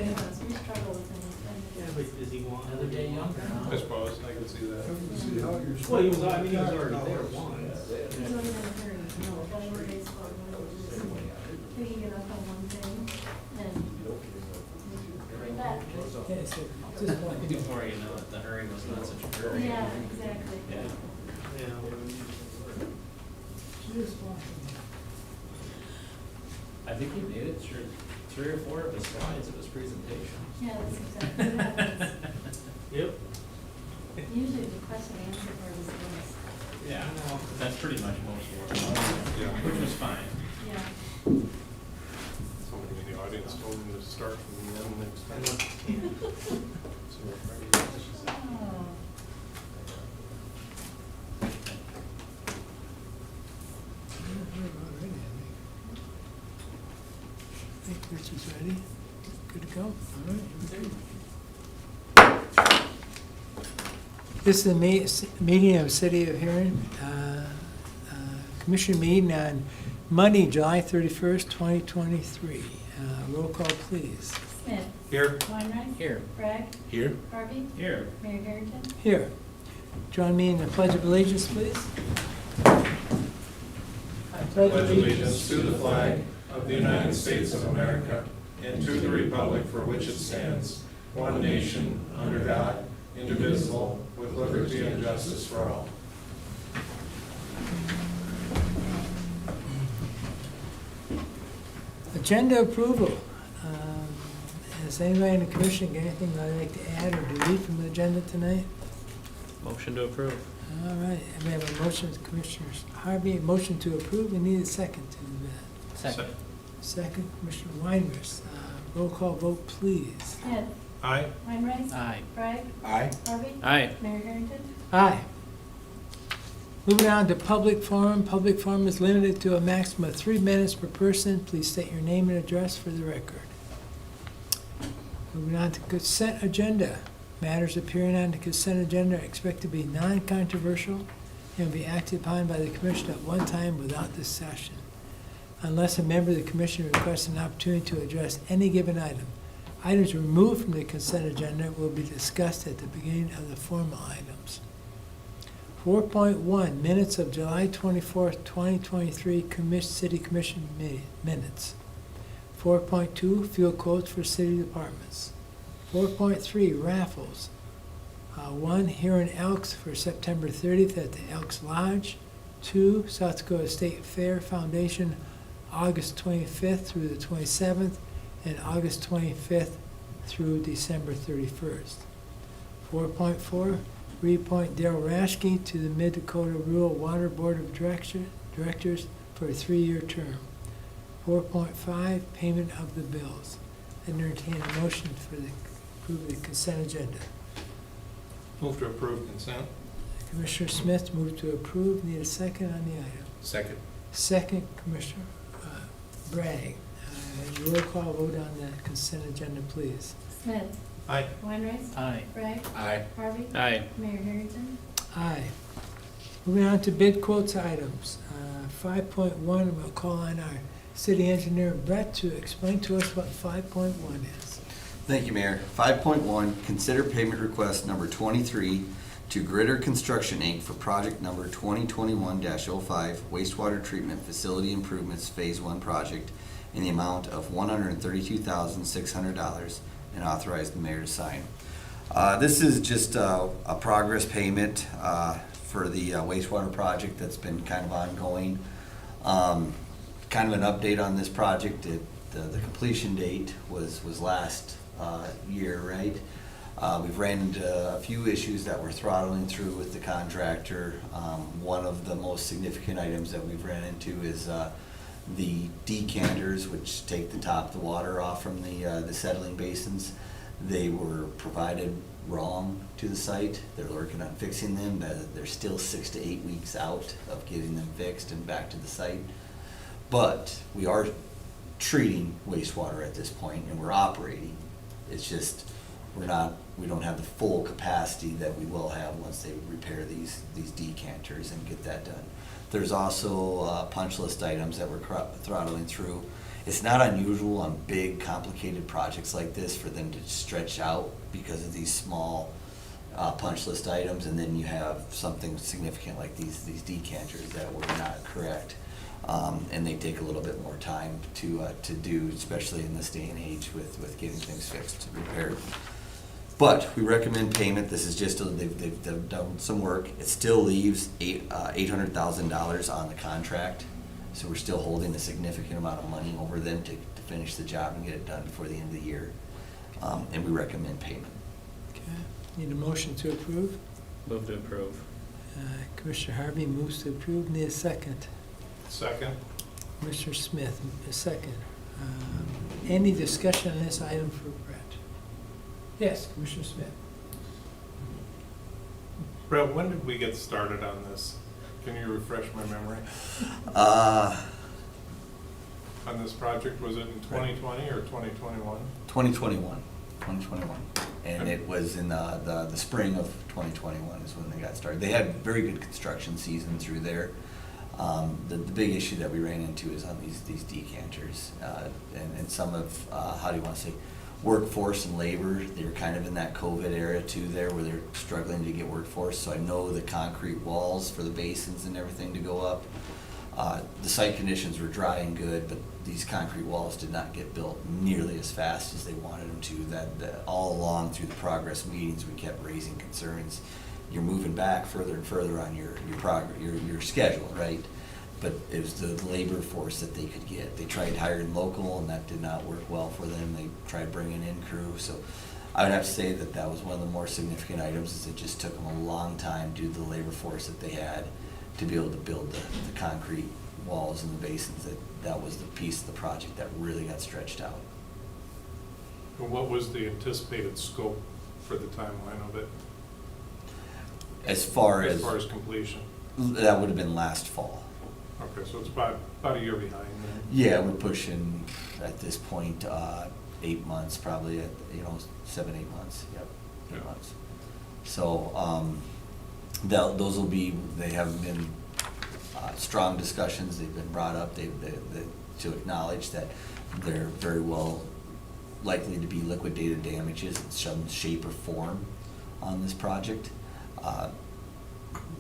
us. We struggle with him. Yeah, but does he want Another day younger? I suppose, I could see that. See how you're. Well, he was, I mean, he was already there once. He's always in a hurry. No, that's what it's for. He can get up on one thing and bring back. Yeah, so just one. Before you know it, the hurry was not such a hurry. Yeah, exactly. Yeah. Yeah. I think he made it through 3 or 4 of his slides of his presentation. Yeah, that's exactly what happens. Yep. Usually the question and answer part is the best. Yeah, that's pretty much most work, Yeah. which was fine. Yeah. Somebody in the audience told him to start from the end next time. So we're ready. Oh. I think Rich is ready. Good to go. All right, here we go. This is the meeting of City of Huron, Commission meeting on Monday, July 31st, 2023. Roll call, please. Smith. Here. Weinreich. Here. Bragg. Here. Harvey. Here. Mayor Harrington. Here. Join me in the Pledge of Allegiance, please. I Pledge allegiance to the flag of the United States of America and to the republic for which it stands, one nation, under God, indivisible, with liberty and justice for all. Agenda approval. Has anybody in the commission got anything they'd like to add or delete from the agenda tonight? Motion to approve. All right, and we have a motion, Commissioners Harvey, a motion to approve. We need a second to that. Second. Second, Commissioner Weinrich. Roll call vote, please. Smith. Aye. Weinreich. Aye. Bragg. Aye. Harvey. Aye. Mayor Harrington. Aye. Moving on to public forum. Public forum is limited to a maximum of 3 minutes per person. Please state your name and address for the record. Moving on to consent agenda. Matters appearing on the consent agenda are expected to be non-controversial and be acted upon by the commission at one time without discussion. Unless a member of the commission requests an opportunity to address any given item, items removed from the consent agenda will be discussed at the beginning of the formal items. 4.1, minutes of July 24th, 2023 City Commission minutes. 4.2, fuel quotes for city departments. 4.3, raffles. 1, Huron Elks for September 30th at the Elks Lodge. 2, South Dakota State Fair Foundation, August 25th through the 27th, and August 25th through December 31st. 4.4, reappoint Darrell Raschke to the Mid-Dakota Rural Water Board of Directors for a 3-year term. 4.5, payment of the bills. Entertain a motion for the approve the consent agenda. Move to approve consent. Commissioner Smith moved to approve. Need a second on the item. Second. Second, Commissioner Bragg. Roll call vote on the consent agenda, please. Smith. Aye. Weinreich. Aye. Bragg. Aye. Harvey. Aye. Mayor Harrington. Aye. Moving on to bid quotes items. 5.1, we'll call on our city engineer, Brett, to explain to us what 5.1 is. Thank you, Mayor. 5.1, consider payment request number 23 to Gritter Construction, Inc. for project number 2021-05 wastewater treatment facility improvements phase 1 project in the amount of $132,600 and authorize the mayor to sign. This is just a progress payment for the wastewater project that's been kind of ongoing. Kind of an update on this project. The completion date was last year, right? We've ran into a few issues that we're throttling through with the contractor. One of the most significant items that we've ran into is the decanters, which take the top of the water off from the settling basins. They were provided wrong to the site. They're working on fixing them. They're still 6 to 8 weeks out of getting them fixed and back to the site. But we are treating wastewater at this point, and we're operating. It's just we don't have the full capacity that we will have once they repair these decanters and get that done. There's also punch list items that we're throttling through, It's not unusual on big, complicated projects like this for them to stretch out because of these small punch list items, and then you have something significant like these decanters that were not correct. And they take a little bit more time to do, especially in this day and age with getting things fixed, repaired. But we recommend payment. This is just, they've done some work. It still leaves $800,000 on the contract. So we're still holding a significant amount of money over them to finish the job and get it done before the end of the year. And we recommend payment. Okay, need a motion to approve? Move to approve. Commissioner Harvey moves to approve, need a second. Second. Commissioner Smith, a second. Any discussion on this item for Brett? Yes, Commissioner Smith. Brett, when did we get started on this? Can you refresh my memory? On this project, was it in 2020 or 2021? 2021. And it was in the spring of 2021 is when they got started. They had very good construction season through there. The big issue that we ran into is on these decanters, and some of, how do you want to say, workforce and labor. They're kind of in that COVID era too there where they're struggling to get workforce. So I know the concrete walls for the basins and everything to go up. The site conditions were dry and good, but these concrete walls did not get built nearly as fast as they wanted them to. That all along through the progress meetings, we kept raising concerns. You're moving back further and further on your schedule, right? But it was the labor force that they could get. They tried hiring local, and that did not work well for them. They tried bringing in crew. So I would have to say that was one of the more significant items, is it just took them a long time due to the labor force that they had to be able to build the concrete walls and the basins. That was the piece of the project that really got stretched out. And what was the anticipated scope for the timeline of it? As far as completion? That would have been last fall. Okay, so it's about a year behind then? Yeah, we're pushing at this point 8 months, probably, 7, 8 months. Yep, 8 Yeah. months. So those will be. They haven't been strong discussions. They've been brought up. They to acknowledge that they're very well likely to be liquidated damages in some shape or form on this project.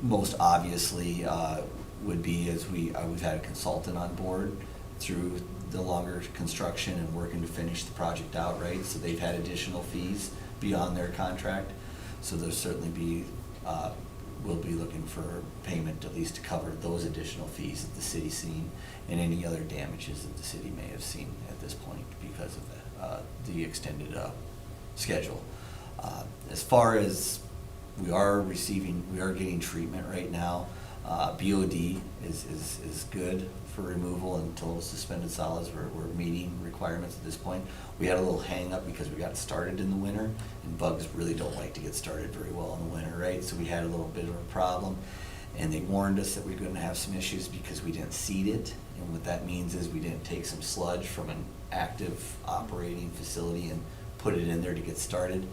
Most obviously would be as we've had a consultant on board through the longer construction and working to finish the project out, right? So they've had additional fees beyond their contract. So there'll certainly be, we'll be looking for payment at least to cover those additional fees that the city's seen and any other damages that the city may have seen at this point because of the extended schedule. As far as we are getting treatment right now. BOD is good for removal until suspended solids. We're meeting requirements at this point. We had a little hang up because we got started in the winter, and bugs really don't like to get started very well in the winter, right? So we had a little bit of a problem, and they warned us that we were going to have some issues because we didn't seed it. And what that means is we didn't take some sludge from an active operating facility and put it in there to get started.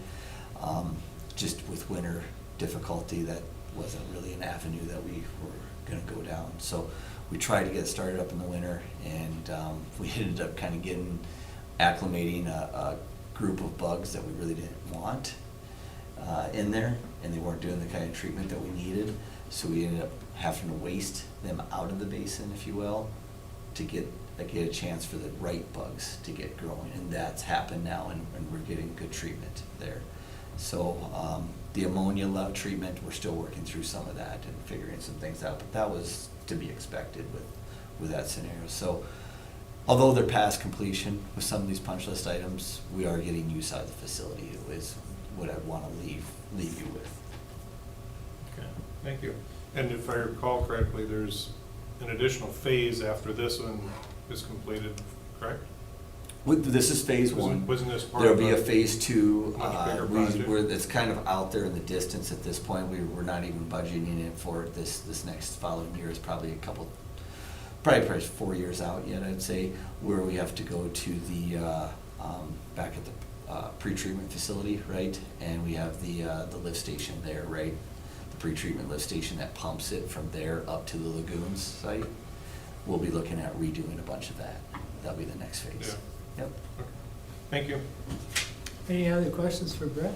Just with winter difficulty, that wasn't really an avenue that we were going to go down. So we tried to get started up in the winter, and we ended up kind of acclimating a group of bugs that we really didn't want in there, and they weren't doing the kind of treatment that we needed. So we ended up having to waste them out of the basin, if you will, to get a chance for the right bugs to get growing. And that's happened now, and we're getting good treatment there. So the ammonia treatment, we're still working through some of that and figuring some things out, but that was to be expected with that scenario. So although they're past completion with some of these punch list items, we are getting use out of the facility, is what I want to leave you with. Okay, thank you. And if I recall correctly, there's an additional phase after this one is completed, correct? This is phase one. Wasn't this part There'll of be a a phase two. much bigger project? It's kind of out there in the distance at this point. We're not even budgeting it for this next following year. Is probably probably 4 years out yet, I'd say, where we have to go to the back at the pre-treatment facility, right? And we have the lift station there, right? The pre-treatment lift station that pumps it from there up to the lagoons site. We'll be looking at redoing a bunch of that that'll be the next phase. Yeah. Yep. Thank you. Any other questions for Brett?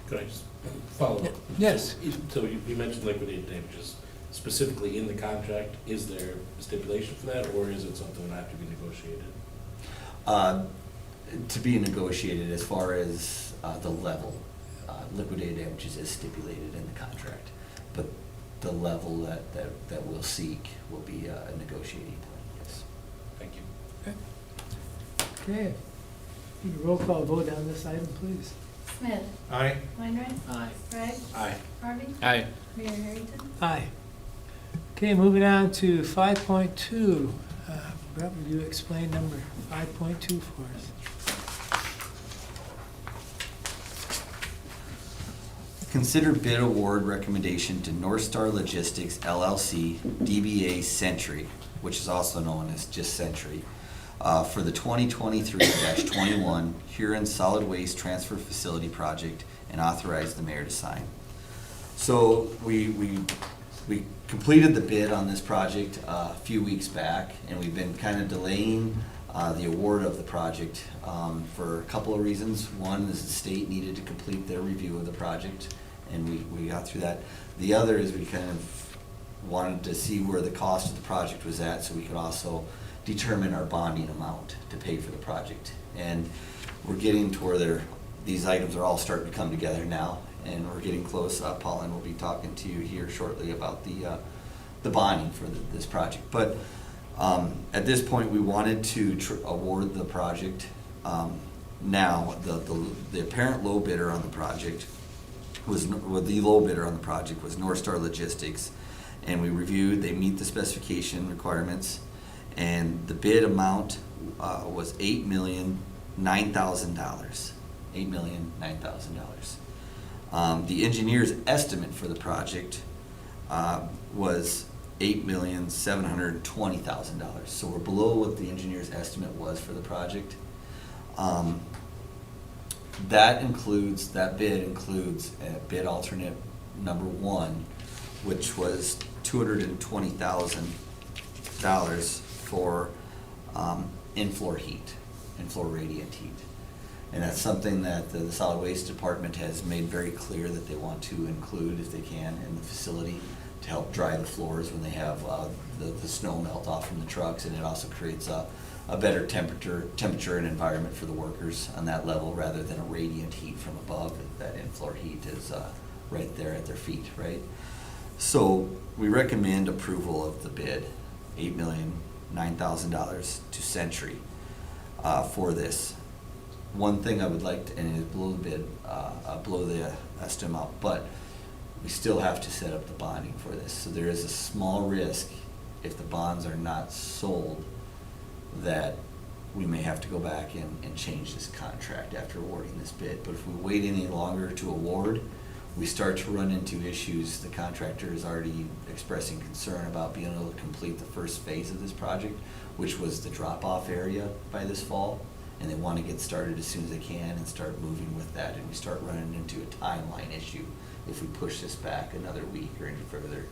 Could I just follow up? Yes. So you mentioned liquidated damages, specifically in the contract, is there a stipulation for that, or is it something that have to be negotiated? To be negotiated as far as the level. Liquidated damages is stipulated in the contract, but the level that we'll seek will be a negotiating point, yes. Thank you. Okay. Need a roll call vote on this item, please. Smith, Aye. Weinrich, Aye. Bragg, Aye. Harvey, Aye. Mayor Harrington. Aye. Okay, moving on to 5.2. Brett, will you explain number 5.2 for us? Consider bid award recommendation to North Star Logistics LLC, DBA Century, which is also known as just Century, for the 2023-21 Huron Solid Waste Transfer Facility Project and authorize the mayor to sign. So we completed the bid on this project a few weeks back, and we've been kind of delaying the award of the project for a couple of reasons. One is the state needed to complete their review of the project, and we got through that. The other is we kind of wanted to see where the cost of the project was at, so we could also determine our bonding amount to pay for the project. And we're getting to where these items are all starting to come together now, and we're getting close. Pauline will be talking to you here shortly about the bonding for this project. But at this point, we wanted to award the project. Now, the apparent low bidder on the project was North Star Logistics, and we reviewed. They meet the specification requirements, and the bid amount was $8,009,000. $8,009,000. The engineer's estimate for the project was $8,720,000. So we're below what the engineer's estimate was for the project. That bid includes bid alternate number 1, which was $220,000 for in-floor heat, in-floor radiant heat. And that's something that the solid waste department has made very clear that they want to include, if they can, in the facility to help dry the floors when they have the snow melt off from the trucks. And it also creates a better temperature and environment for the workers on that level, rather than a radiant heat from above. That in-floor heat is right there at their feet, right? So we recommend approval of the bid, $8,009,000 to Century for this. One thing I would like to, and it is below the bid, below the estimate amount, but we still have to set up the bonding for this. So there is a small risk, if the bonds are not sold, that we may have to go back and change this contract after awarding this bid. But if we wait any longer to award, we start to run into issues. The contractor is already expressing concern about being able to complete the first phase of this project, which was the drop-off area by this fall. And they want to get started as soon as they can and start moving with that. And we start running into a timeline issue if we push this back another week or any further.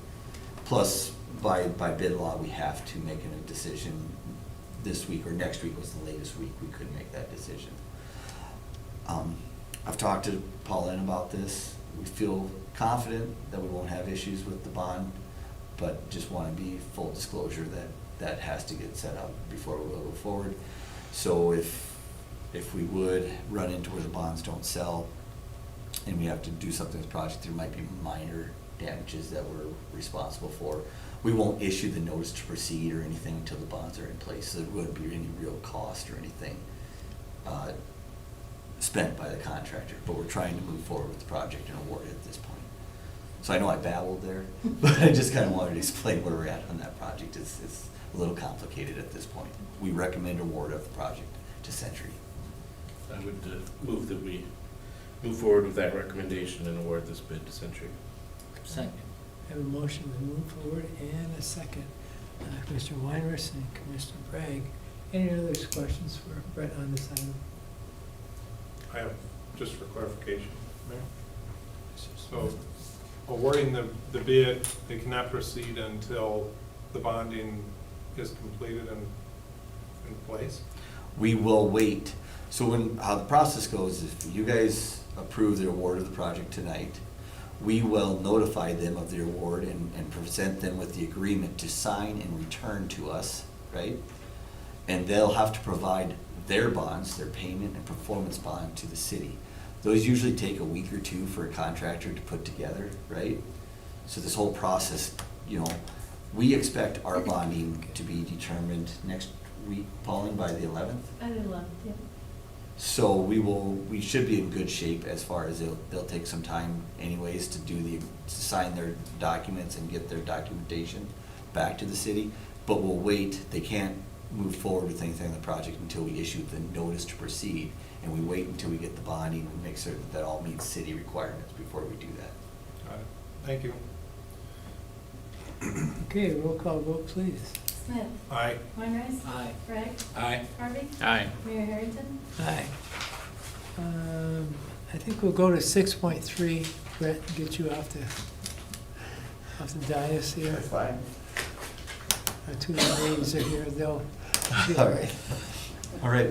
Plus, by bid law, we have to make a decision this week, or next week was the latest week we could make that decision. I've talked to Pauline about this. We feel confident that we won't have issues with the bond, but just want to be full disclosure that has to get set up before we will go forward. So if we would run into where the bonds don't sell and we have to do something with the project, there might be minor damages that we're responsible for. We won't issue the notice to proceed or anything until the bonds are in place, so there wouldn't be any real cost or anything spent by the contractor, but we're trying to move forward with the project and award it at this point. So I know I babbled there, but I just kind of wanted to explain where we're at on that project. It's a little complicated at this point. We recommend award of the project to Century. I would move that we move forward with that recommendation and award this bid to Century. Second. I have a motion to move forward and a second. Commissioner Weinrich and Commissioner Bragg. Any other questions for Brett on this item? I have, just for clarification, Mayor. So awarding the bid, they cannot proceed until the bonding is completed and in place? We will wait. So how the process goes, if you guys approve the award of the project tonight, we will notify them of the award and present them with the agreement to sign and return to us, right? And they'll have to provide their bonds, their payment and performance bond to the city. Those usually take a week or two for a contractor to put together, right? So this whole process, you know, we expect our bonding to be determined next week, Pauline, by the 11th. I did love, yeah. So we should be in good shape as far as they'll take some time anyways to sign their documents and get their documentation back to the city. But we'll wait, they can't move forward with anything on the project until we issue the notice to proceed. And we wait until we get the bonding and make certain that all meets city requirements before we do that. Got it. Thank you. Okay, roll call vote, please. Smith. Aye. Weinreich. Aye. Bragg. Aye. Harvey. Aye. Mayor Harrington. Aye. I think we'll go to 6.3, Brett, and get you off the dais here. fine. Our two ladies are here, they'll. All right. All right,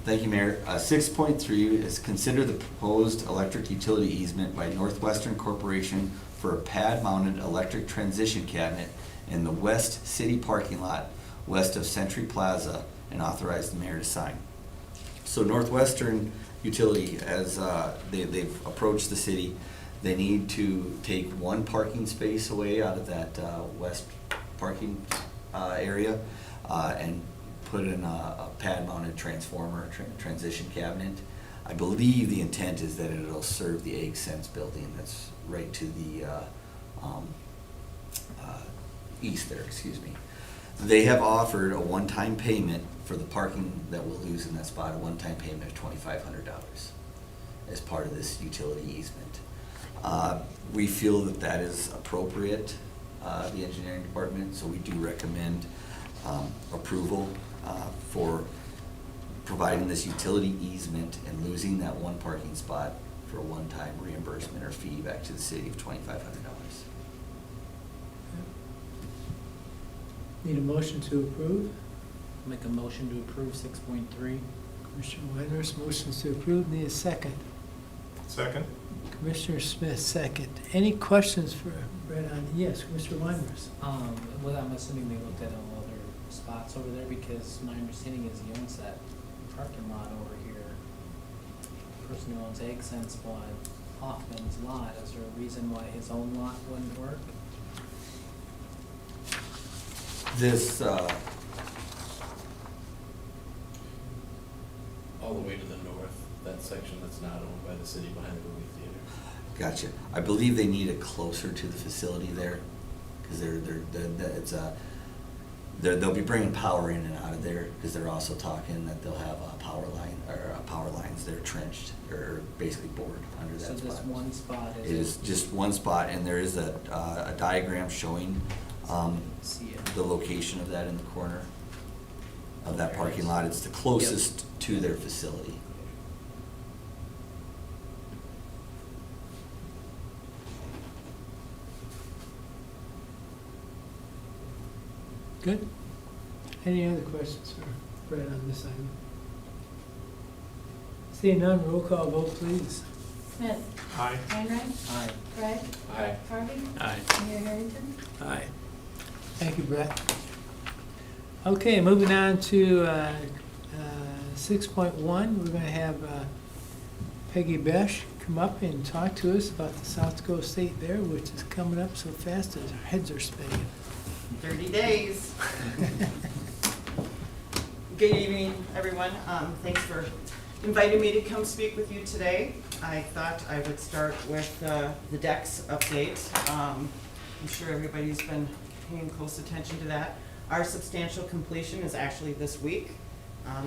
thank you, Mayor. 6.3 is consider the proposed electric utility easement by Northwestern Corporation for a pad-mounted electric transition cabinet in the West City parking lot west of Century Plaza and authorize the mayor to sign. So Northwestern Utility, as they've approached the city, they need to take one parking space away out of that west parking area and put in a pad-mounted transformer transition cabinet. I believe the intent is that it'll serve the Egg Sense building that's right to the east there, excuse me. They have offered a one-time payment for the parking that we'll lose in that spot, a one-time payment of $2,500 as part of this utility easement. We feel that that is appropriate, the engineering department, so we do recommend approval for providing this utility easement and losing that one parking spot for a one-time reimbursement or fee back to the city of $2,500. Need a motion to approve? Make a motion to approve 6.3. Commissioner Weiners, motions to approve, need a second. Second? Commissioner Smith, second. Any questions for Brett on, yes, Commissioner Weiners? Well, I'm assuming they looked at all other spots over there, because my understanding is he owns that parking lot over here. The person who owns Egg Sense bought Hoffman's lot. Is there a reason why his own lot wouldn't work? This, All the way to the north, that section that's not owned by the city behind the movie theater. gotcha. I believe they need it closer to the facility there, because they'll be bringing power in and out of there, because they're also talking that they'll have a power lines that are trenched, or basically bored under that So spot. this one spot It is just one spot, and there is a diagram showing see it. the location of that in the corner of that parking lot. It's the closest to their facility. Good. Any other questions for Brett on this item? Seeing none, roll call vote, please. Smith. Aye. Weinreich. Aye. Bragg. Aye. Harvey. Aye. Mayor Harrington. Aye. Thank you, Brett. Okay, moving on to 6.1, we're going to have Peggy Besh come up and talk to us about the South Dakota State Fair, which is coming up so fast that our heads are spinning. 30 days. Good evening, everyone. Thanks for inviting me to come speak with you today. I thought I would start with the DEX update. I'm sure everybody's been paying close attention to that. Our substantial completion is actually this week.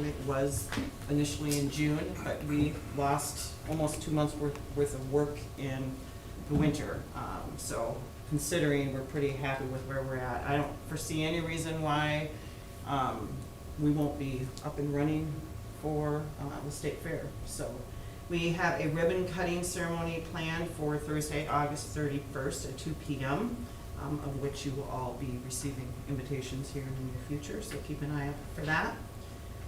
It was initially in June, but we lost almost 2 months worth of work in the winter. So considering we're pretty happy with where we're at, I don't foresee any reason why we won't be up and running for the state fair. So we have a ribbon cutting ceremony planned for Thursday, August 31st at 2 p.m., of which you will all be receiving invitations here in the near future, so keep an eye out for that.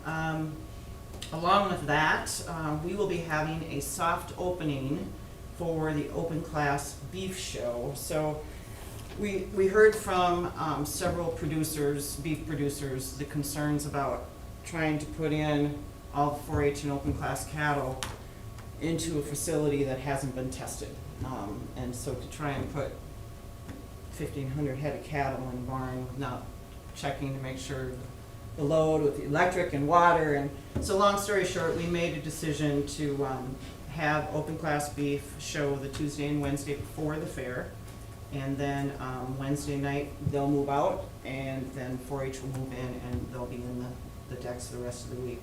Along with that, we will be having a soft opening for the open class beef show. So we heard from several producers, beef producers, the concerns about trying to put in all 4-H and open class cattle into a facility that hasn't been tested. And so to try and put 1,500 head of cattle in a barn without checking to make sure the load with the electric and water. And so long story short, we made a decision to have open class beef show the Tuesday and Wednesday before the fair. And then Wednesday night, they'll move out, and then 4-H will move in, and they'll be in the decks the rest of the week.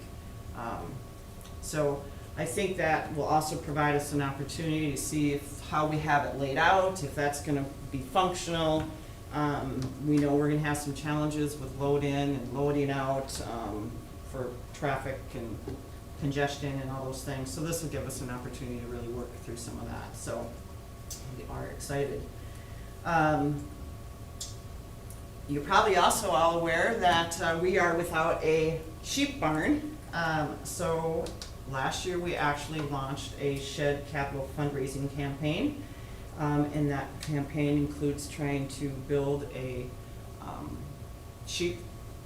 So I think that will also provide us an opportunity to see how we have it laid out, if that's gonna be functional. We know we're gonna have some challenges with load in and loading out for traffic and congestion and all those things. So this will give us an opportunity to really work through some of that. So we are excited. You're probably also all aware that we are without a sheep barn. So last year we actually launched a shed capital fundraising campaign. And that campaign includes trying to build a sheep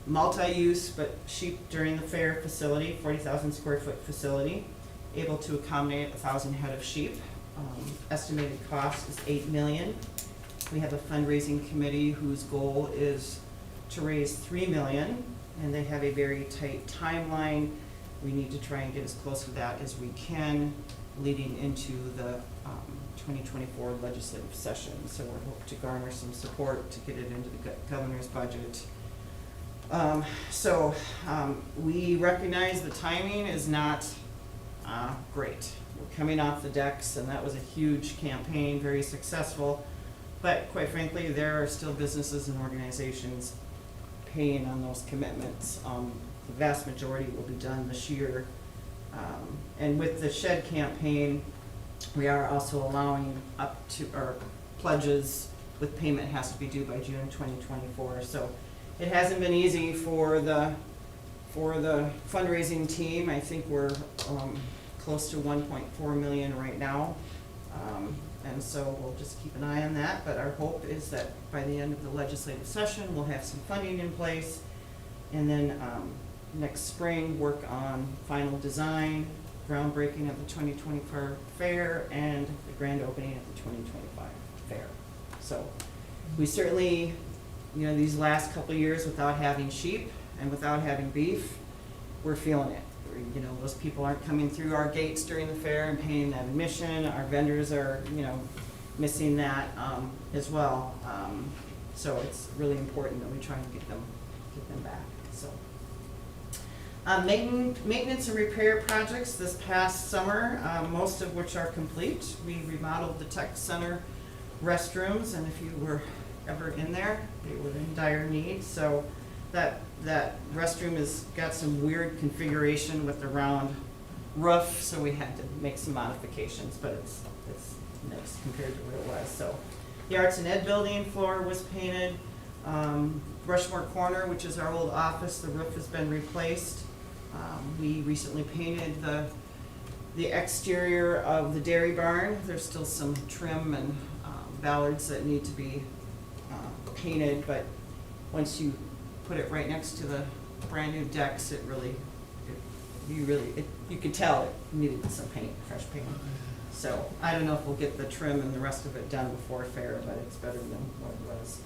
multi-use, but sheep during the fair facility, 40,000 square foot facility, able to accommodate 1,000 head of sheep. Estimated cost is $8 million. We have a fundraising committee whose goal is to raise $3 million, and they have a very tight timeline. We need to try and get as close to that as we can leading into the 2024 legislative session. So we hope to garner some support to get it into the governor's budget. We recognize the timing is not great. We're coming off the decks, and that was a huge campaign, very successful. But quite frankly, there are still businesses and organizations paying on those commitments. The vast majority will be done this year. And with the shed campaign, we are also allowing up to, or pledges with payment has to be due by June 2024. So it hasn't been easy for the fundraising team. I think we're close to 1.4 million right now. And so we'll just keep an eye on that. But our hope is that by the end of the legislative session, we'll have some funding in place. And then next spring, work on final design, groundbreaking of the 2024 fair, and the grand opening of the 2025 fair. So we certainly, these last couple of years without having sheep and without having beef, we're feeling it. Those people aren't coming through our gates during the fair and paying that admission. Our vendors are, missing that as well. So it's really important that we try and get them back. So. Maintenance and repair projects this past summer, most of which are complete. We remodeled the tech center restrooms, and if you were ever in there, they were in dire need. So that restroom has got some weird configuration with the round roof, so we had to make some modifications, but it's nice compared to what it was. So the Arts and Ed building floor was painted. Rushmore Corner, which is our old office, the roof has been replaced. We recently painted the exterior of the dairy barn. There's still some trim and ballards that need to be painted, but once you put it right next to the brand new decks, you could tell it needed some paint, fresh paint. So I don't know if we'll get the trim and the rest of it done before fair, but it's better than what it was.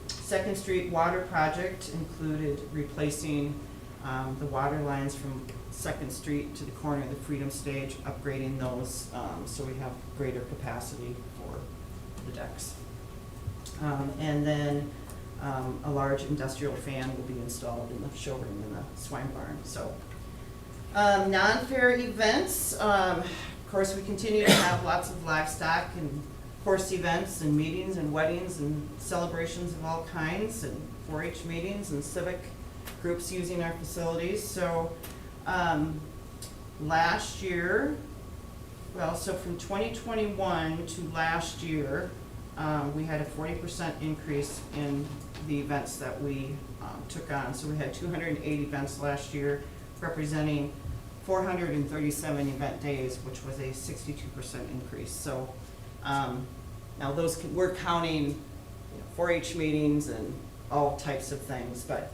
Second Street water project included replacing the water lines from Second Street to the corner of the Freedom Stage, upgrading those so we have greater capacity for the decks. And then a large industrial fan will be installed in the showroom in the swine barn. So non-fair events, of course we continue to have lots of livestock and horse events and meetings and weddings and celebrations of all kinds, and 4-H meetings and civic groups using our facilities. So last year, so from 2021 to last year, we had a 40% increase in the events that we took on. So we had 208 events last year, representing 437 event days, which was a 62% increase. So now we're counting 4-H meetings and all types of things, but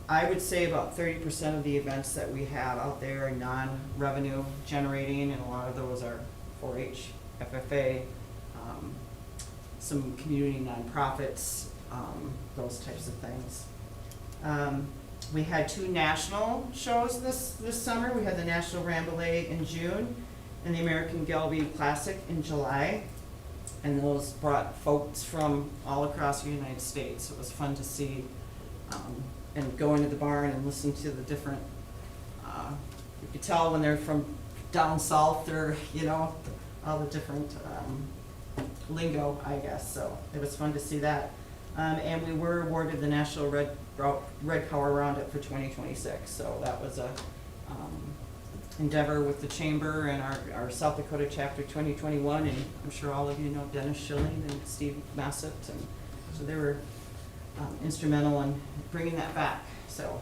I would say about 30% of the events that we have out there are non-revenue generating, and a lot of those are 4-H, FFA, some community nonprofits, those types of things. We had 2 national shows this summer. We had the National Ramblay in June and the American Galby Classic in July. And those brought folks from all across the United States. It was fun to see and go into the barn and listen to the different, you could tell when they're from down south or, all the different lingo, I guess. So it was fun to see that. And we were awarded the National Red Collar Roundup for 2026. So that was a endeavor with the Chamber and our South Dakota Chapter 2021. And I'm sure all of you know Dennis Schilling and Steve Massett. And so they were instrumental in bringing that back. So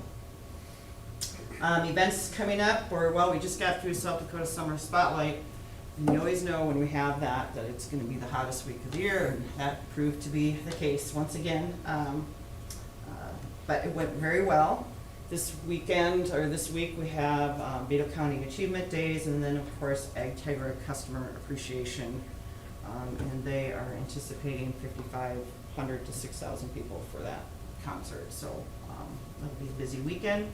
events coming up, we just got through South Dakota Summer Spotlight. And you always know when we have that it's going to be the hottest week of the year, and that proved to be the case once again. But it went very well. This week we have Beto County Achievement Days, and then of course Ag Tegra Customer Appreciation, and they are anticipating 5,500 to 6,000 people for that concert. So that'll be a busy weekend.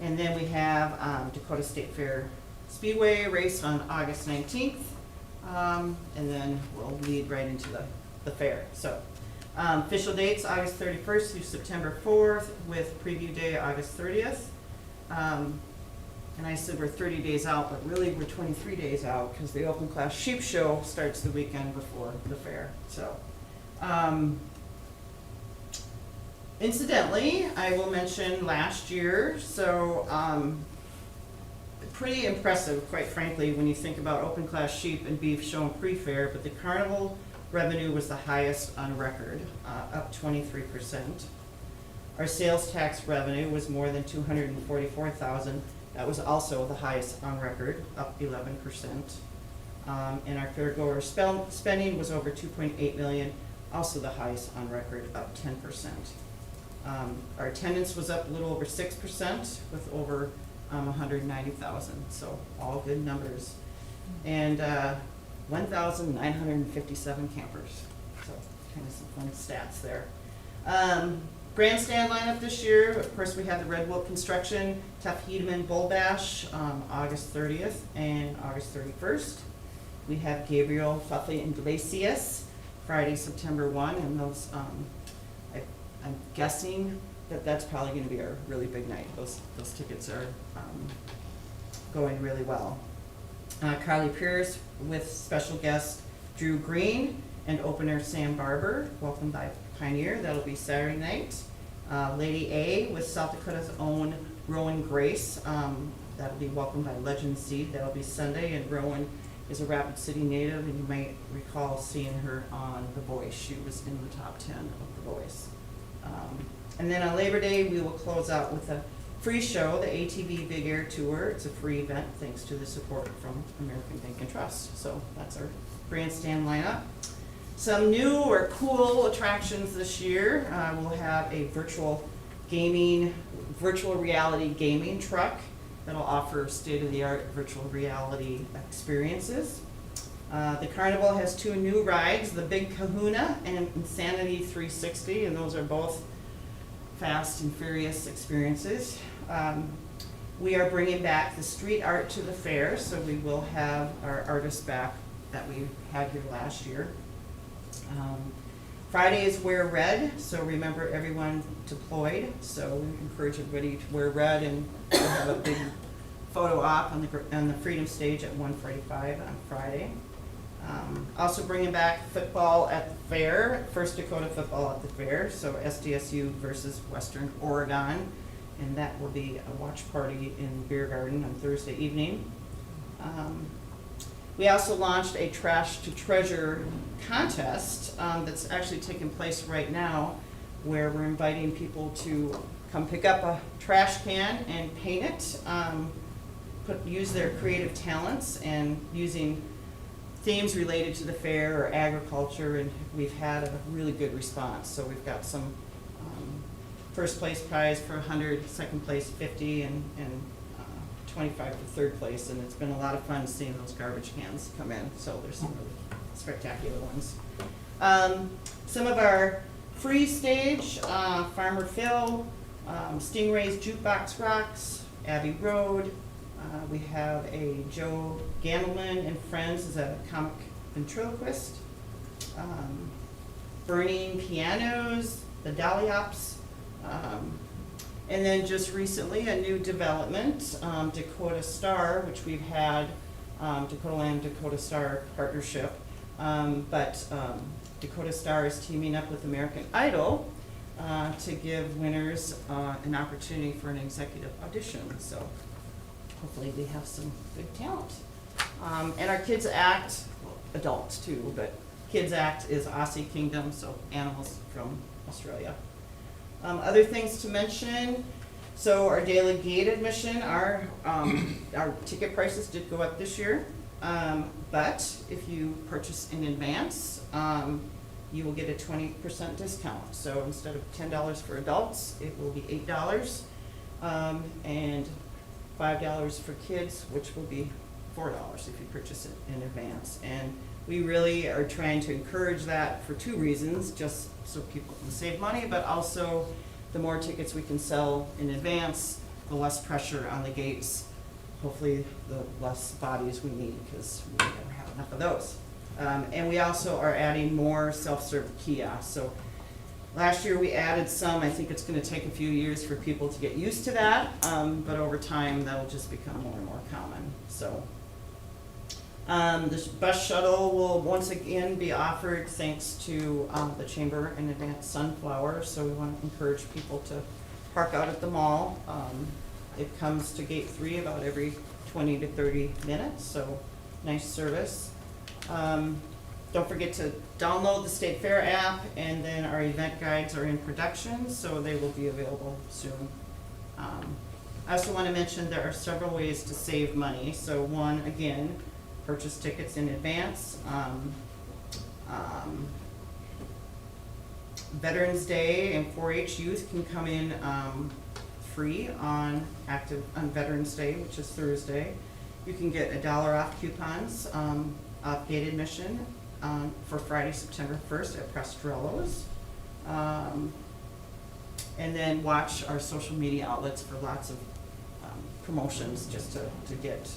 And then we have Dakota State Fair Speedway race on August 19th, and then we'll lead right into the fair. So official dates August 31st through September 4th, with preview day August 30th. And I said we're 30 days out, but really we're 23 days out because the Open Class Sheep Show starts the weekend before the fair. So incidentally, I will mention last year, so pretty impressive, quite frankly, when you think about Open Class Sheep and Beef Show and Pre-Fair, but the carnival revenue was the highest on record, up 23%. Our sales tax revenue was more than $244,000. That was also the highest on record, up 11%. And our fairgoer spending was over $2.8 million, also the highest on record, up 10%. Our attendance was up a little over 6%, with over 190,000, so all good numbers. And 1,957 campers, so kind of some fun stats there. Grandstand lineup this year, of course we have the Red Wolf Construction Tough Hedeman Bull Bash, August 30th and August 31st. We have Gabriel Fuffy and Glacius, Friday, September 1, and those, I'm guessing that's probably going to be a really big night. Those tickets are going really well. Carly Pierce with special guest Drew Green and opener Sam Barber, welcome by Pioneer. That'll be Saturday night. Lady A with South Dakota's own Rowan Grace. That'll be welcomed by Legend Seed. That'll be Sunday, and Rowan is a Rapid City native, and you might recall seeing her on The Voice. She was in the top 10 of The Voice. And then on Labor Day, we will close out with a free show, the ATV Big Air Tour. It's a free event thanks to the support from American Bank and Trust. So that's our grandstand lineup. Some new or cool attractions this year. We'll have a virtual reality gaming truck that'll offer state-of-the-art virtual reality experiences. The carnival has 2 new rides, the Big Kahuna and Insanity 360, and those are both fast and furious experiences. We are bringing back the street art to the fair, so we will have our artists back that we had here last year. Fridays wear red, so remember everyone deployed, so we encourage everybody to wear red, and we'll have a big photo op on the Freedom Stage at 1:45 on Friday. Also bringing back football at the fair, First Dakota football at the fair, so SDSU versus Western Oregon, and that will be a watch party in the beer garden on Thursday evening. We also launched a Trash to Treasure contest that's actually taking place right now. where we're inviting people to come pick up a trash can and paint it, use their creative talents and using themes related to the fair or agriculture, and we've had a really good response. So we've got some first place prize for 100, second place 50, and 25 for third place, and it's been a lot of fun seeing those garbage cans come in, so there's some really spectacular ones. Some of our free stage, Farmer Phil, Stingray's Jukebox Rocks, Abbey Road. We have a Joe Gandelman and Friends as a comic ventriloquist. Burning Pianos, the Dollyops. And then just recently, a new development, Dakota Star, which we've had, Dakota Land, Dakota Star partnership. But Dakota Star is teaming up with American Idol to give winners an opportunity for an executive audition. So hopefully we have some good talent. And our Kids Act, well, adults too, but Kids Act is Aussie Kingdom, so animals from Australia. Other things to mention, so our daily gate admission, our ticket prices did go up this year, but if you purchase in advance, you will get a 20% discount. So instead of $10 for adults, it will be $8, and $5 for kids, which will be $4 if you purchase it in advance. And we really are trying to encourage that for two reasons, just so people can save money, but also the more tickets we can sell in advance, the less pressure on the gates. Hopefully the less bodies we need, because we never have enough of those. And we also are adding more self-serve kiosks. So last year we added some. I think it's going to take a few years for people to get used to that, but over time that'll just become more and more common. So this bus shuttle will once again be offered thanks to the Chamber and Advanced Sunflower. So we want to encourage people to park out at the mall. It comes to gate 3 about every 20 to 30 minutes, so nice service. Don't forget to download the State Fair app, and then our event guides are in production, so they will be available soon. I also want to mention there are several ways to save money. So one, again, purchase tickets in advance. Veterans Day and 4-H youth can come in free on Veterans Day, which is Thursday. You can get $1 off coupons off gate admission for Friday, September 1st at Prestrello's. And then watch our social media outlets for lots of promotions just to get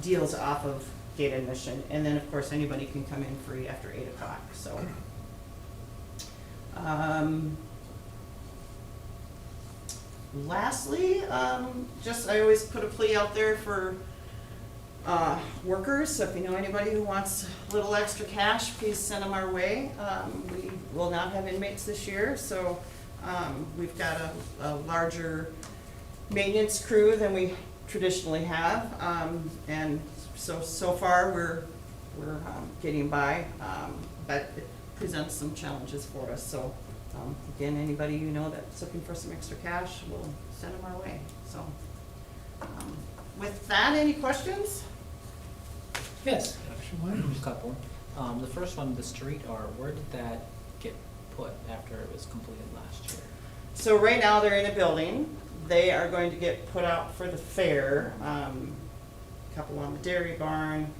deals off of gate admission. And then of course anybody can come in free after 8 o'clock. So lastly, just I always put a plea out there for workers. So if you know anybody who wants a little extra cash, please send them our way. We will not have inmates this year, so we've got a larger maintenance crew than we traditionally have, and so far we're getting by, but it presents some challenges for us. So again, anybody you know that's looking for some extra cash, we'll send them our way. So with that, any questions? Yes, a couple. The first one, the street art, where did that get put after it was completed last year? So right now they're in a building. They are going to get put out for the fair. A couple on the dairy barn.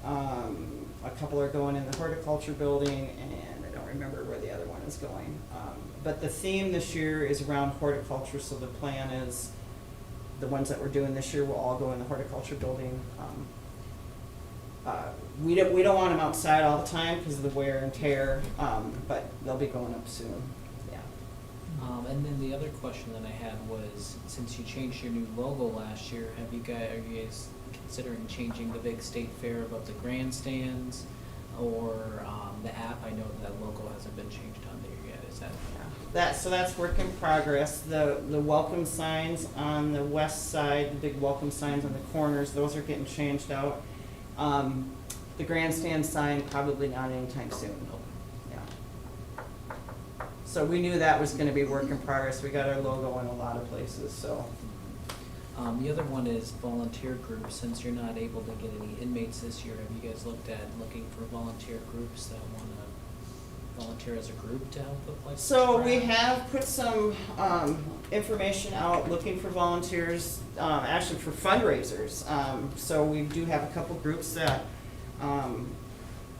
A couple are going in the horticulture building, and I don't remember where the other one is going. But the theme this year is around horticulture, so the plan is the ones that we're doing this year will all go in the horticulture building. We don't want them outside all the time because of the wear and tear, but they'll be going up soon. Yeah. And then the other question that I had was, since you changed your new logo last year, are you guys considering changing the big state fair above the grandstands, or the app? I know that logo hasn't been changed on there yet. Is that? So that's work in progress. The welcome signs on the west side, the big welcome signs on the corners, those are getting changed out. The grandstand sign, probably not anytime soon. Yeah. So we knew that was gonna be work in progress. We got our logo in a lot of places, so. The other one is volunteer groups. Since you're not able to get any inmates this year, have you guys looked at looking for volunteer groups that wanna volunteer as a group to help with like? So we track? have put some, information out looking for volunteers, actually for fundraisers. So we do have a couple groups that,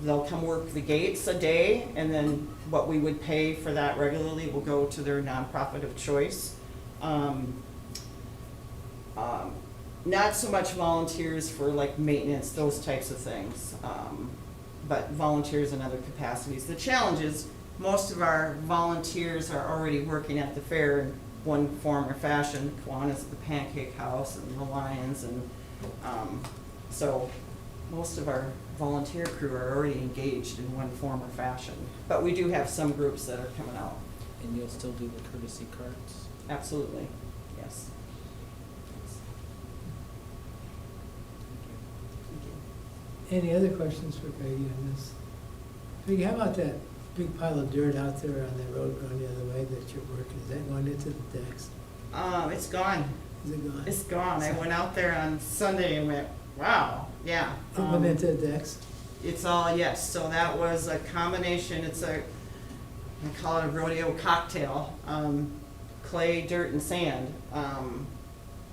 they'll come work the gates a day, and then what we would pay for that regularly will go to their nonprofit of choice. Not so much volunteers for like maintenance, those types of things, but volunteers in other capacities. The challenge is, most of our volunteers are already working at the fair in one form or fashion. Kiwanis at the Pancake House and the Lions, and so most of our volunteer crew are already engaged in one form or fashion. But we do have some groups that are coming out. And you'll still do the courtesy carts? Absolutely, yes. Thank you. Any other questions for Peggy on this? Peggy, how about that big pile of dirt out there on the road going the other way that you're working? Is that going into the decks? It's gone. Is it gone? It's gone. I went out there on Sunday and went, wow, yeah. It went into the decks? It's all, yes, so that was a combination, it's a, I call it a rodeo cocktail. Clay, dirt, and sand.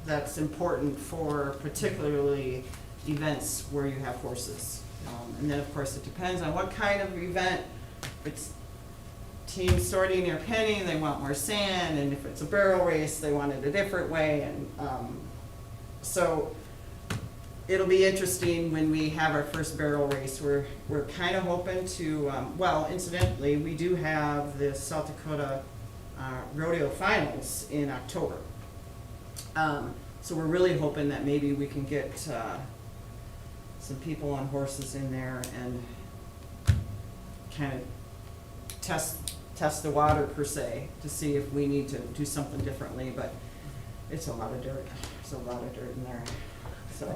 That's important for particularly events where you have horses. And then, of course, it depends on what kind of event. If it's team sorting or penning, they want more sand, and if it's a barrel race, they want it a different way, and so it'll be interesting when we have our first barrel race. We're kind of hoping to, well, incidentally, we do have the South Dakota rodeo finals in October. So we're really hoping that maybe we can get some people on horses in there and kind of test the water per se, to see if we need to do something differently, but it's a lot of dirt. There's a lot of dirt in there, so,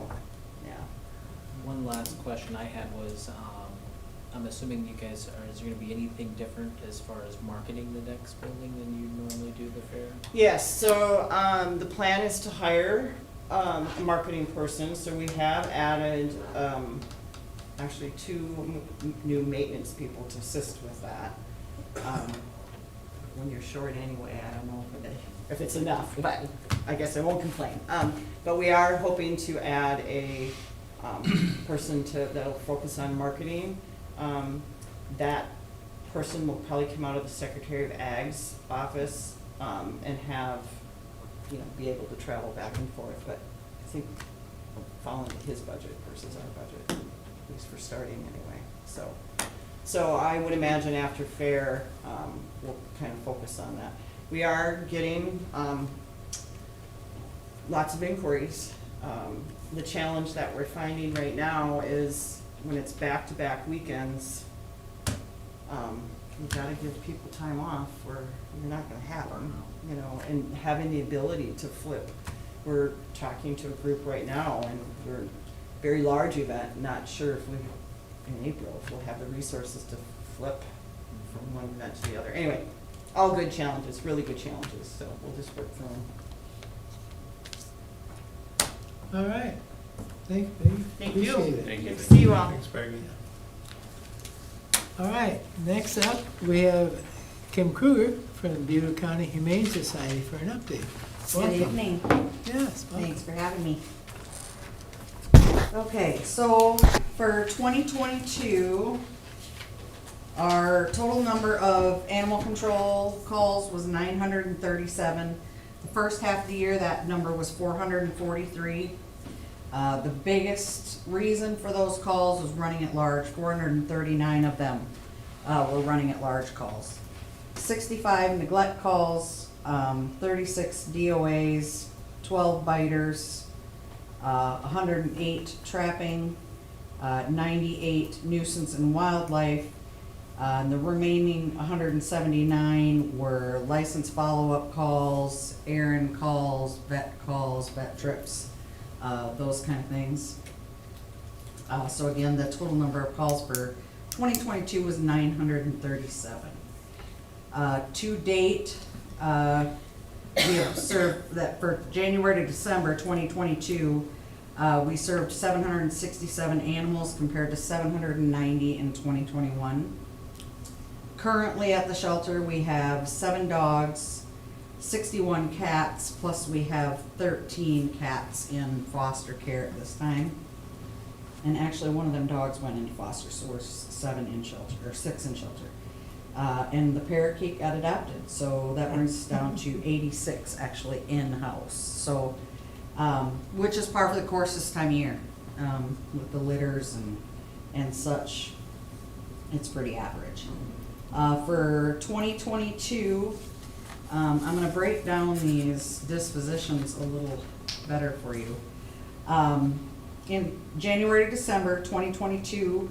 yeah. One last question I had was, I'm assuming you guys are, is there gonna be anything different as far as marketing the Dex building than you normally do the fair? Yes, so the plan is to hire a marketing person, so we have added actually 2 new maintenance people to assist with that. When you're short anyway, I don't know if it's enough, but I guess I won't complain. But we are hoping to add a person that'll focus on marketing. That person will probably come out of the Secretary of Ag's office and have, be able to travel back and forth. But I think following his budget versus our budget, at least for starting anyway. So I would imagine after fair, we'll kind of focus on that. We are getting lots of inquiries. The challenge that we're finding right now is when it's back-to-back weekends, we've got to give people time off, or you're not going to have them, and having the ability to flip. We're talking to a group right now, and we're a very large event, not sure if in April, if we'll have the resources to flip from one event to the other. Anyway, all good challenges, really good challenges, so we'll just work through them. All right. Thank you, Peggy. Thank you. Appreciate it. Thank you. Good to see you all. Thanks, Peggy. All right, next up, we have Kim Kruger from the Beaver County Humane Society for an update. Good Welcome. evening. Yes, welcome. Thanks for having me. Okay, so for 2022, our total number of animal control calls was 937. The first half of the year, that number was 443. The biggest reason for those calls was running at large. 439 of them were running at large calls. 65 neglect calls, 36 DOAs, 12 biters, 108 trapping, 98 nuisance and wildlife, and the remaining 179 were license follow-up calls, errand calls, vet trips, those kind of things. So again, the total number of calls for 2022 was 937. To date, we have served that for January to December 2022, we served 767 animals compared to 790 in 2021. Currently at the shelter, we have 7 dogs, 61 cats, plus we have 13 cats in foster care at this time. And actually, one of them dogs went into foster, so we're 7 in shelter, or 6 in shelter. And the parakeet got adopted, so that brings us down to 86 actually in-house. So, which is par for the course this time of year, with the litters and such. It's pretty average. For 2022, I'm gonna break down these dispositions a little better for you. In January to December 2022,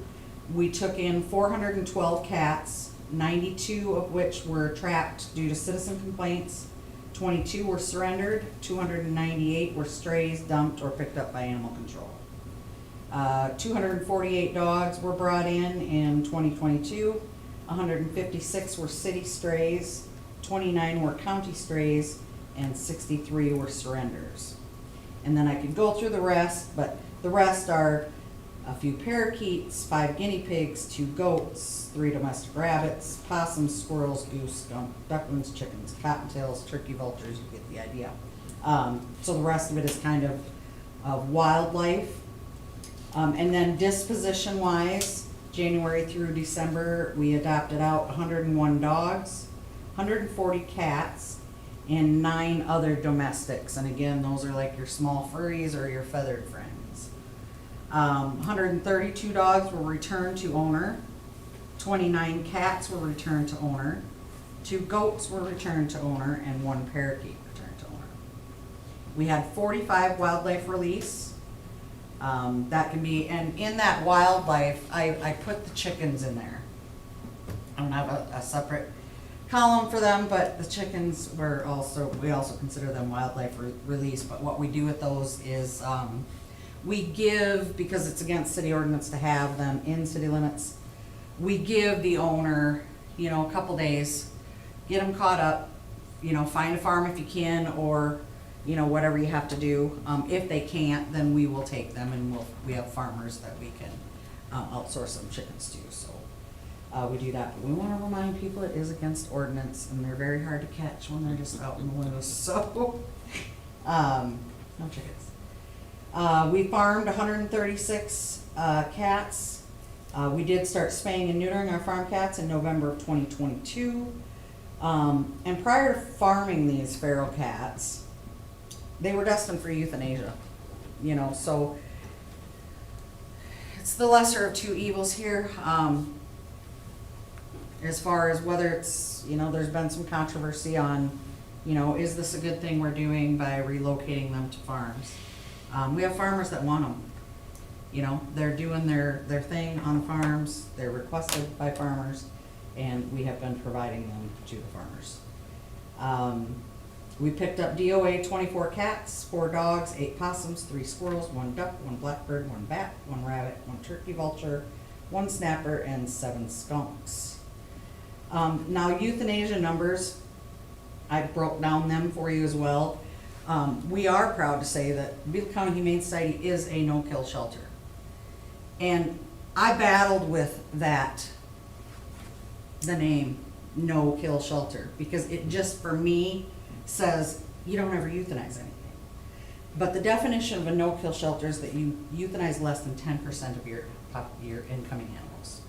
we took in 412 cats, 92 of which were trapped due to citizen complaints, 22 were surrendered, 298 were strays, dumped, or picked up by animal control. 248 dogs were brought in 2022, 156 were city strays, 29 were county strays, and 63 were surrenders. And then I could go through the rest, but the rest are a few parakeets, 5 guinea pigs, 2 goats, 3 domestic rabbits, possums, squirrels, goose, skunk, ducklings, chickens, cottontails, turkey, vultures, you get the idea. So the rest of it is kind of wildlife. And then disposition wise, January through December, we adopted out 101 dogs, 140 cats, and 9 other domestics. And again, those are like your small furries or your feathered friends. 132 dogs were returned to owner, 29 cats were returned to owner, 2 goats were returned to owner, and 1 parakeet returned to owner. We had 45 wildlife release. That can be, and in that wildlife, I put the chickens in there. I don't have a separate column for them, but the chickens were also, we also consider them wildlife release. But what we do with those is we give, because it's against city ordinance to have them in city limits, we give the owner, you know, a couple days, get them caught up, you know, find a farm if you can, or, you know, whatever you have to do. If they can't, then we will take them, and we have farmers that we can outsource some chickens to. So we do that. But we want to remind people it is against ordinance, and they're very hard to catch when they're just out in the loose. So no chickens. We farmed 136 cats. We did start spaying and neutering our farm cats in November of 2022. And prior to farming these feral cats, they were destined for euthanasia, you know, so it's the lesser of 2 evils here. As far as whether it's, you know, there's been some controversy on, you know, is this a good thing we're doing by relocating them to farms? We have farmers that want them. You know, they're doing their thing on farms, they're requested by farmers, and we have been providing them to the farmers. We picked up DOA 24 cats, 4 dogs, 8 possums, 3 squirrels, 1 duck, 1 blackbird, 1 bat, 1 rabbit, 1 turkey vulture, 1 snapper, and 7 skunks. Now euthanasia numbers, I broke down them for you as well. We are proud to say that Beale County Humane Society is a no-kill shelter. And I battled with that, the name no-kill shelter, because it just, for me, says you don't ever euthanize anything. But the definition of a no-kill shelter is that you euthanize less than 10% of your incoming animals.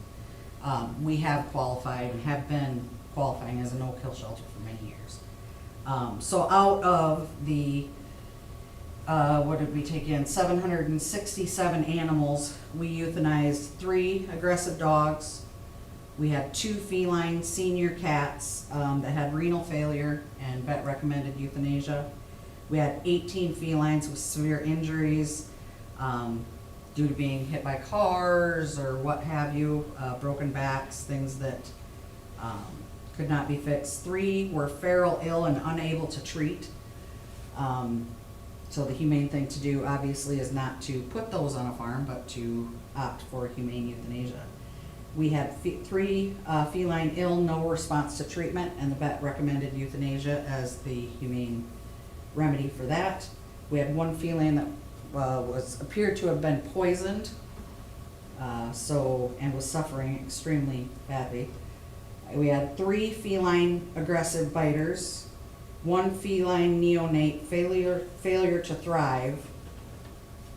We have qualified and have been qualifying as a no-kill shelter for many years. So out of the, what did we take in? 767 animals, we euthanized 3 aggressive dogs. We had 2 feline senior cats that had renal failure and vet recommended euthanasia. We had 18 felines with severe injuries due to being hit by cars or what have you, broken backs, things that could not be fixed. 3 were feral, ill, and unable to treat. So the humane thing to do obviously is not to put those on a farm, but to opt for humane euthanasia. We had 3 feline ill, no response to treatment, and the vet recommended euthanasia as the humane remedy for that. We had 1 feline that appeared to have been poisoned, and was suffering extremely badly. We had 3 feline aggressive biters, 1 feline neonate failure to thrive,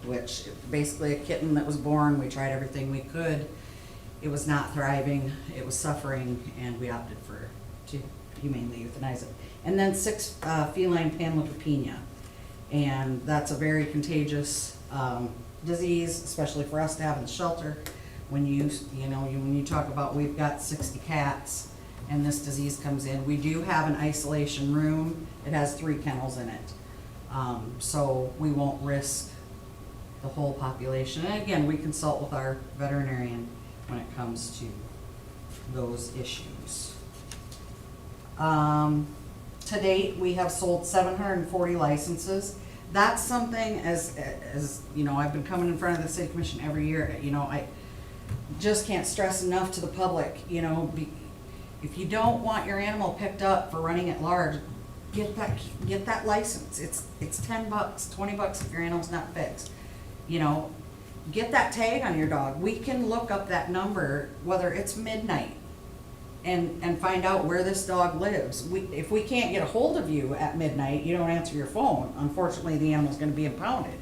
which basically a kitten that was born, we tried everything we could. It was not thriving, it was suffering, and we opted to humanely euthanize it. And then 6 feline panleukopenia, and that's a very contagious disease, especially for us to have in the shelter. When when you talk about we've got 60 cats and this disease comes in, we do have an isolation room. It has 3 kennels in it, so we won't risk the whole population. And again, we consult with our veterinarian when it comes to those issues. To date, we have sold 740 licenses. That's something, as you know, I've been coming in front of the city commission every year. I just can't stress enough to the public, if you don't want your animal picked up for running at large, get that license. It's $10, $20 if your animal's not fixed. Get that tag on your dog. We can look up that number, whether it's midnight, and find out where this dog lives. If we can't get a hold of you at midnight, you don't answer your phone, unfortunately the animal's gonna be impounded.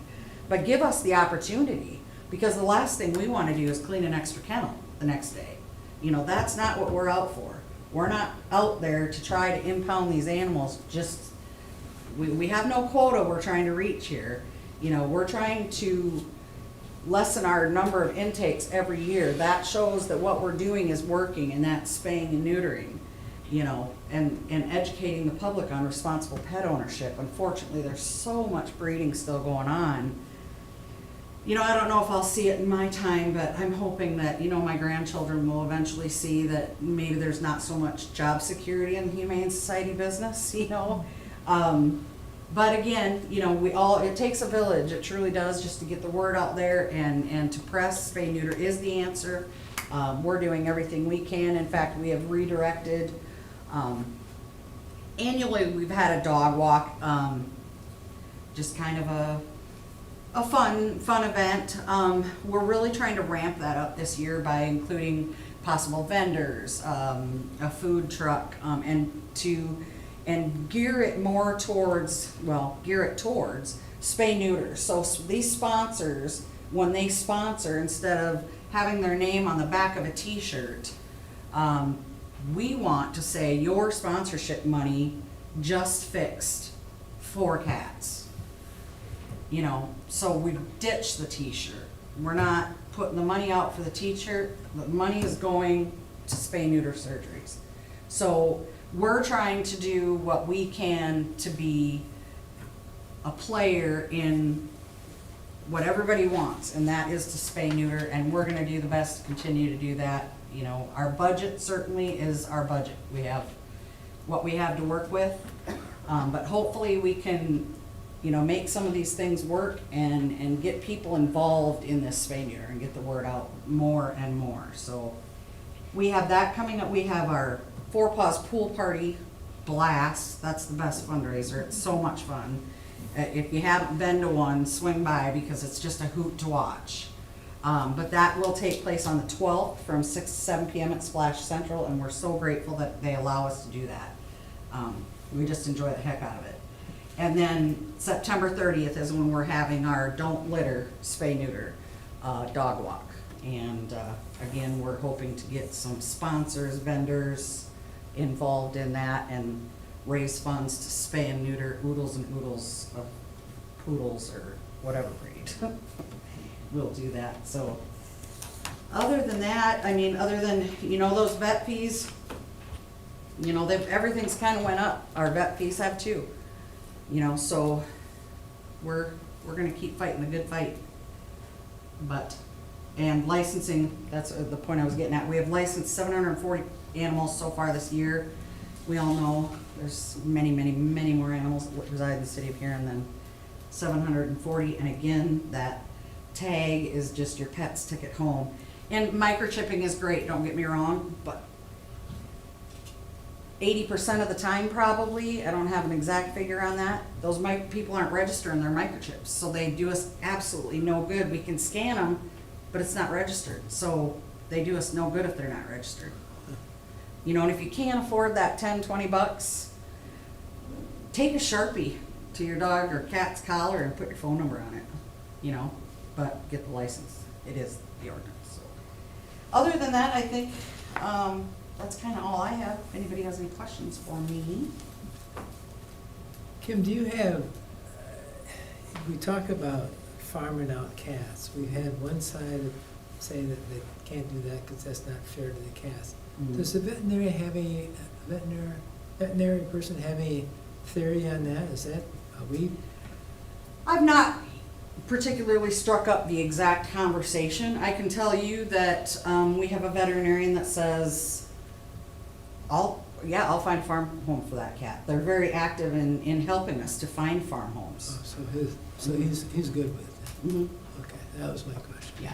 But give us the opportunity, because the last thing we wanna do is clean an extra kennel the next day. That's not what we're out for. We're not out there to try to impound these animals. We have no quota we're trying to reach here. We're trying to lessen our number of intakes every year. That shows that what we're doing is working, and that's spaying and neutering, and educating the public on responsible pet ownership. Unfortunately, there's so much breeding still going on. I don't know if I'll see it in my time, but I'm hoping that, my grandchildren will eventually see that maybe there's not so much job security in the Humane Society business, But again, it takes a village, it truly does, just to get the word out there and to press. Spay neuter is the answer. We're doing everything we can. In fact, we have redirected, annually we've had a dog walk, just kind of a fun event. We're really trying to ramp that up this year by including possible vendors, a food truck, and gear it towards spay neuter. So these sponsors, when they sponsor, instead of having their name on the back of a t-shirt, we want to say your sponsorship money just fixed 4 cats. So we ditch the t-shirt. We're not putting the money out for the t-shirt. The money is going to spay neuter surgeries. So we're trying to do what we can to be a player in what everybody wants, and that is to spay neuter, and we're gonna do the best to continue to do that. Our budget certainly is our budget. We have what we have to work with, but hopefully we can, make some of these things work and get people involved in this spay neuter and get the word out more and more. So we have that coming up. We have our 4 Paws Pool Party Blast. That's the best fundraiser. It's so much fun. If you haven't been to one, swing by, because it's just a hoot to watch. But that will take place on the 12th from 6 to 7 p.m. at Splash Central, and we're so grateful that they allow us to do that. We just enjoy the heck out of it. And then September 30th is when we're having our Don't Litter Spay Neuter dog walk. And again, we're hoping to get some sponsors, vendors involved in that, and raise funds to spay and neuter oodles and oodles of poodles or whatever breed. We'll do that. So other than that, other than, those vet fees, everything's kind of went up. Our vet fees have too. So we're gonna keep fighting the good fight. And licensing, that's the point I was getting at. We have licensed 740 animals so far this year. We all know there's many, many, many more animals that reside in the city of Huron than 740. And again, that tag is just your pet's ticket home. And microchipping is great, don't get me wrong, but 80% of the time probably, I don't have an exact figure on that, those people aren't registering their microchips, so they do us absolutely no good. We can scan them, but it's not registered, so they do us no good if they're not registered. You know, and if you can't afford that 10, 20 bucks, take a Sharpie to your dog or cat's collar and put your phone number on it, you know, but get the license. It is the ordinance, so. Other than that, I think, that's kind of all I have. If anybody has any questions for me. Kim, do you have, we talk about farming out cats. We've had one side of say that they can't do that because that's not fair to the cats. Mhm. Does the veterinary person have any theory on that? Is that, are we, I've not particularly struck up the exact conversation. I can tell you that we have a veterinarian that says, I'll find a farm home for that cat. They're very active in helping us to find farm homes. oh, so he's good with it? Mhm. Okay, that was my question. Yeah.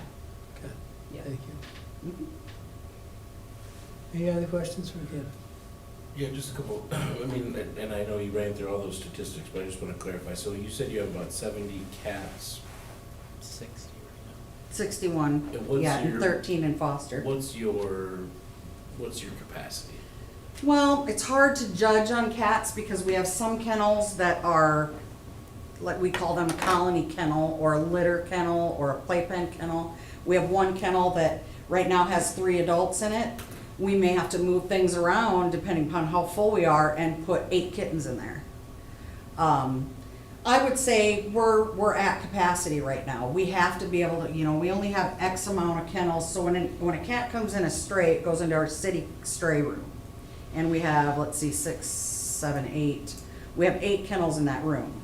Okay, Yeah. thank you. Mhm. Any other questions for Kim? Yeah, just a couple, I mean, and I know you ran through all those statistics, but I just want to clarify. So you said you have about 70 cats. 60 right 61, And what's yeah, and your- 13 in foster. What's your capacity? Well, it's hard to judge on cats because we have some kennels that are, like we call them a colony kennel or a litter kennel or a playpen kennel. We have one kennel that right now has 3 adults in it. We may have to move things around depending upon how full we are and put 8 kittens in there. I would say we're at capacity right now. We have to be able to, you know, we only have X amount of kennels, so when a cat comes in a stray, it goes into our city stray room. And we have, let's see, 6, 7, 8. We have 8 kennels in that room.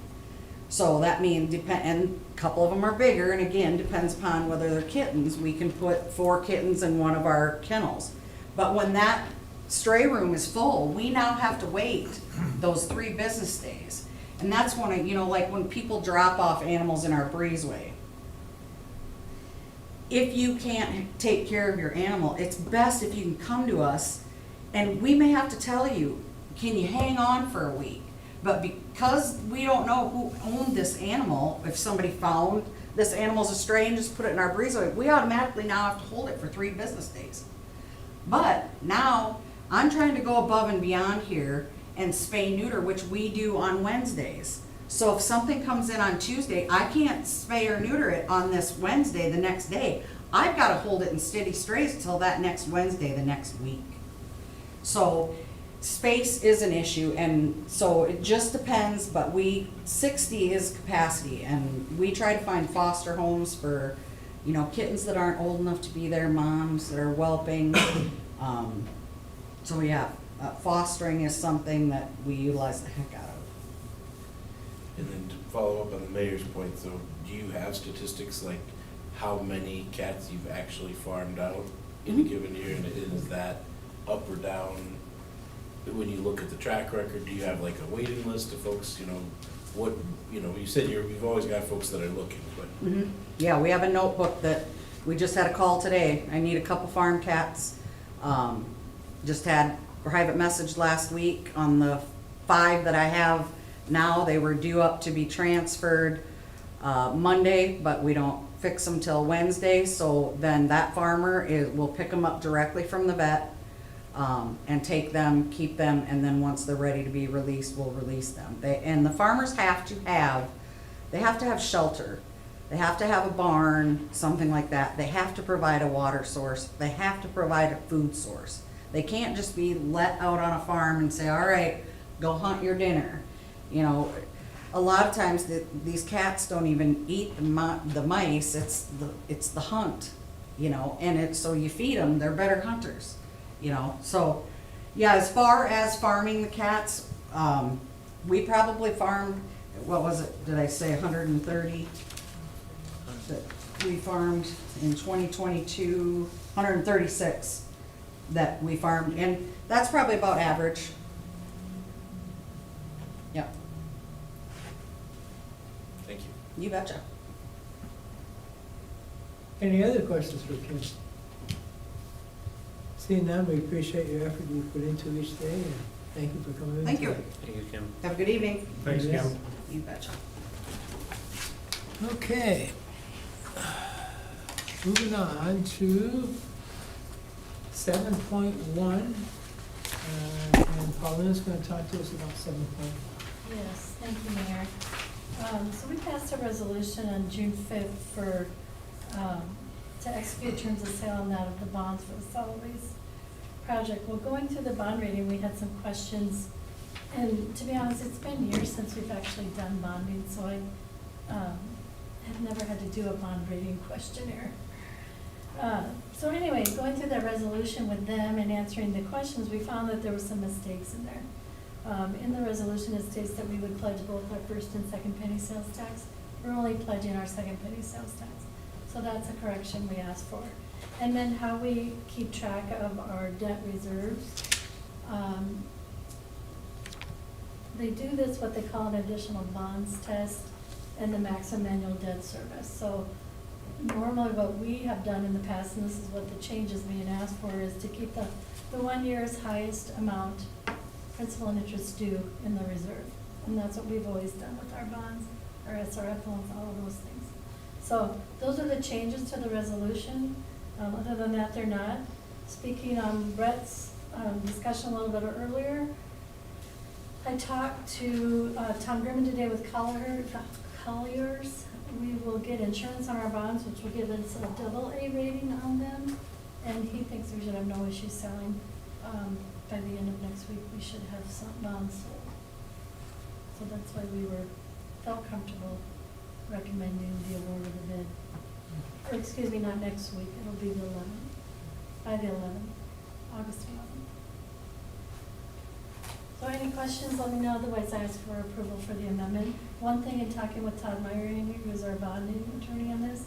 So that means, and a couple of them are bigger, and again, depends upon whether they're kittens. We can put 4 kittens in one of our kennels. But when that stray room is full, we now have to wait those 3 business days. And that's when, you know, like when people drop off animals in our breezeway. If you can't take care of your animal, it's best if you can come to us, and we may have to tell you, can you hang on for a week? But because we don't know who owned this animal, if somebody found this animal's a stray and just put it in our breezeway, we automatically now have to hold it for 3 business days. But now, I'm trying to go above and beyond here and spay neuter, which we do on Wednesdays. So if something comes in on Tuesday, I can't spay or neuter it on this Wednesday the next day. I've got to hold it in steady strays until that next Wednesday the next week. So space is an issue, and so it just depends, but 60 is capacity, and we try to find foster homes for, you know, kittens that aren't old enough to be their moms, that are whelping. So yeah, fostering is something that we utilize the heck out of. And then to follow up on the mayor's point, so do you have statistics like how many cats you've actually farmed out in a given year? And is that up or down? When you look at the track record, do you have like a waiting list of folks, you know, what, you know, you said you've always got folks that are looking, but. Yeah, we have a notebook that, we just had a call today. I need a couple farm cats. Just had a private message last week on the 5 that I have now. They were due up to be transferred Monday, but we don't fix them till Wednesday. So then that farmer will pick them up directly from the vet and take them, keep them, and then once they're ready to be released, we'll release them. And the farmers have to have shelter. They have to have a barn, something like that. They have to provide a water source. They have to provide a food source. They can't just be let out on a farm and say, all right, go hunt your dinner. You know, a lot of times these cats don't even eat the mice, it's the hunt, you know, and so you feed them, they're better hunters, you know. So, yeah, as far as farming the cats, we probably farmed, what was it, did I say 130? That we farmed in 2022, 136 that we farmed, and that's probably about average. Yep, Thank you. you betcha. Any other questions for Kim? Seeing none, we appreciate your effort you put into each day, and thank you for coming in. Thank you. today. Thank you, Kim. Have a good evening. Thanks, Yes. Kim. You betcha. Okay. Moving on to 7.1. And Paulina's gonna talk to us about 7.1. Yes, thank you, Mayor. So we passed a resolution on June 5th for, to execute terms of sale and that of the bonds for the solid waste project. Well, going through the bond rating, we had some questions. And to be honest, it's been years since we've actually done bonding, so I have never had to do a bond rating questionnaire. So anyway, going through that resolution with them and answering the questions, we found that there were some mistakes in there. In the resolution, it states that we would pledge both our first and second penny sales tax. We're only pledging our second penny sales tax. So that's a correction we asked for. And then how we keep track of our debt reserves. They do this, what they call an additional bonds test and the maximum annual debt service. So normally what we have done in the past, and this is what the change is being asked for, is to keep the 1 year's highest amount, principal and interest due in the reserve. And that's what we've always done with our bonds, our SRF loans, all of those things. So those are the changes to the resolution. Other than that, they're not. Speaking on Brett's discussion a little bit earlier, I talked to Tom Grimman today with Colliers. We will get insurance on our bonds, which will give us a AA rating on them. And he thinks we should have no issue selling. By the end of next week, we should have some bonds sold. So that's why we felt comfortable recommending the award of the bid. Or excuse me, not next week, it'll be the 11th, by the 11th, August 11th. So any questions, let me know, otherwise I ask for approval for the amendment. One thing in talking with Todd Meyer, who is our bonding attorney on this,